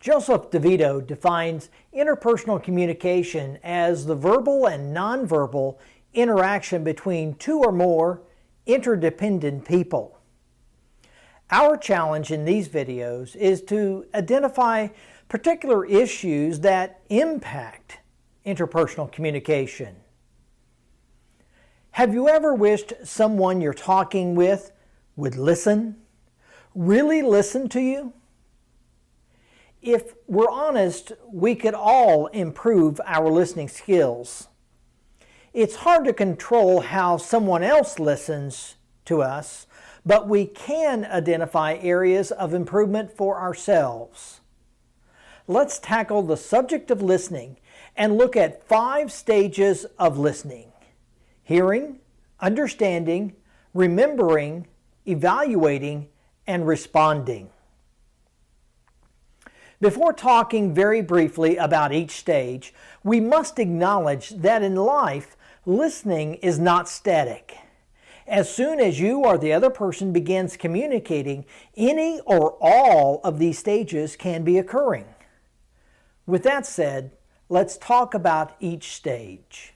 Joseph DeVito defines interpersonal communication as the verbal and nonverbal interaction between two or more interdependent people. Our challenge in these videos is to identify particular issues that impact interpersonal communication. Have you ever wished someone you're talking with would listen? Really listen to you? If we're honest, we could all improve our listening skills. It's hard to control how someone else listens to us, but we can identify areas of improvement for ourselves. Let's tackle the subject of listening and look at 5 stages of listening: hearing, understanding, remembering, evaluating, and responding. Before talking very briefly about each stage, we must acknowledge that in life, listening is not static. As soon as you or the other person begins communicating, any or all of these stages can be occurring. With that said, let's talk about each stage.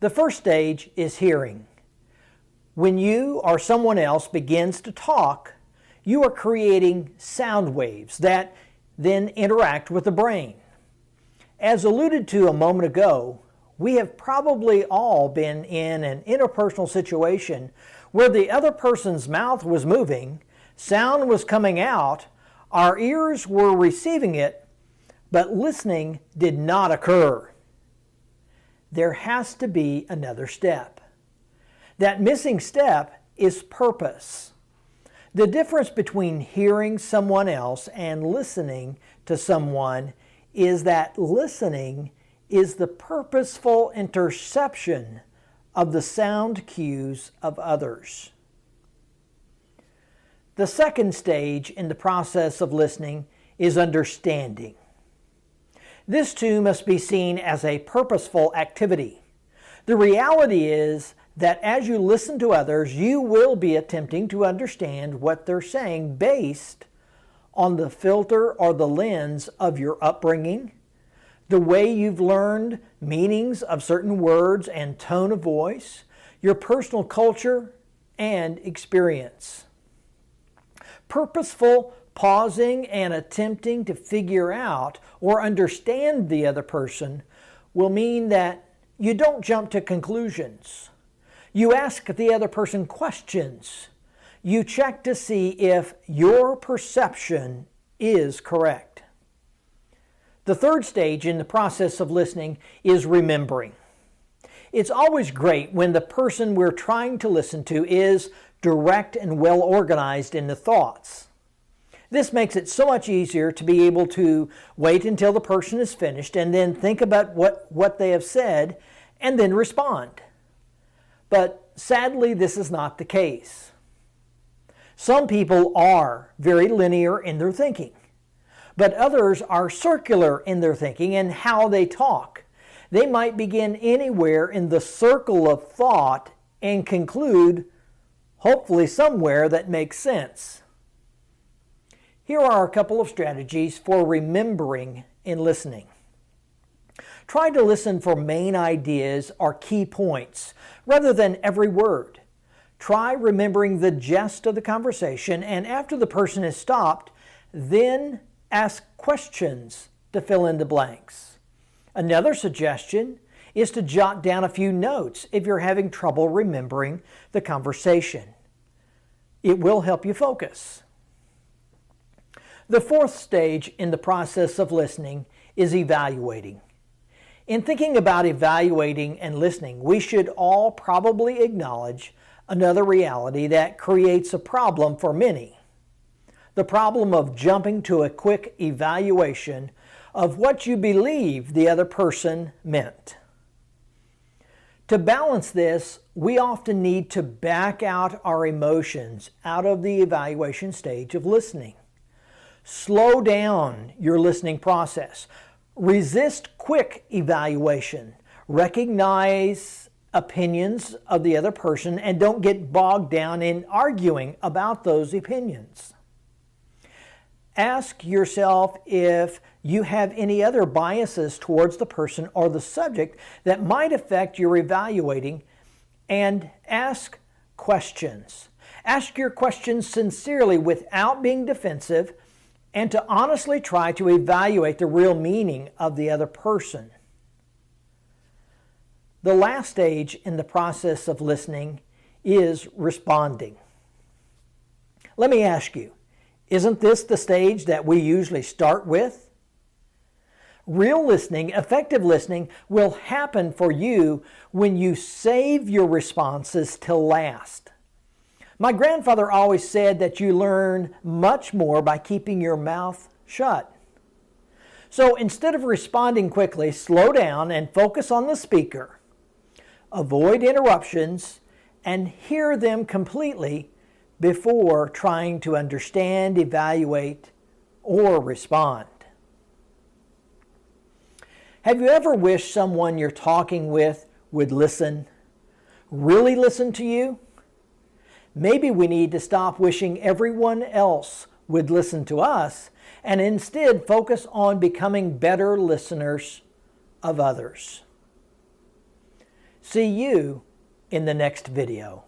The first stage is hearing. When you or someone else begins to talk, you are creating sound waves that then interact with the brain. As alluded to a moment ago, we have probably all been in an interpersonal situation where the other person's mouth was moving, sound was coming out, our ears were receiving it, but listening did not occur. There has to be another step. That missing step is purpose. The difference between hearing someone else and listening to someone is that listening is the purposeful interception of the sound cues of others. The second stage in the process of listening is understanding. This too must be seen as a purposeful activity. The reality is that as you listen to others, you will be attempting to understand what they're saying based on the filter or the lens of your upbringing, the way you've learned meanings of certain words and tone of voice, your personal culture and experience. Purposeful pausing and attempting to figure out or understand the other person will mean that you don't jump to conclusions. You ask the other person questions. You check to see if your perception is correct. The third stage in the process of listening is remembering. It's always great when the person we're trying to listen to is direct and well organized in the thoughts. This makes it so much easier to be able to wait until the person is finished and then think about what they have said and then respond. But sadly, this is not the case. Some people are very linear in their thinking, but others are circular in their thinking and how they talk. They might begin anywhere in the circle of thought and conclude, hopefully somewhere that makes sense. Here are a couple of strategies for remembering in listening. Try to listen for main ideas or key points rather than every word. Try remembering the gist of the conversation, and after the person has stopped, then ask questions to fill in the blanks. Another suggestion is to jot down a few notes if you're having trouble remembering the conversation. It will help you focus. The fourth stage in the process of listening is evaluating. In thinking about evaluating and listening, we should all probably acknowledge another reality that creates a problem for many. The problem of jumping to a quick evaluation of what you believe the other person meant. To balance this, we often need to back out our emotions out of the evaluation stage of listening. Slow down your listening process. Resist quick evaluation. Recognize opinions of the other person and don't get bogged down in arguing about those opinions. Ask yourself if you have any other biases towards the person or the subject that might affect your evaluating, and ask questions. Ask your questions sincerely without being defensive, and to honestly try to evaluate the real meaning of the other person. The last stage in the process of listening is responding. Let me ask you, isn't this the stage that we usually start with? Real listening, effective listening, will happen for you when you save your responses till last. My grandfather always said that you learn much more by keeping your mouth shut. So instead of responding quickly, slow down and focus on the speaker. Avoid interruptions and hear them completely before trying to understand, evaluate, or respond. Have you ever wished someone you're talking with would listen? Really listen to you? Maybe we need to stop wishing everyone else would listen to us and instead focus on becoming better listeners of others. See you in the next video.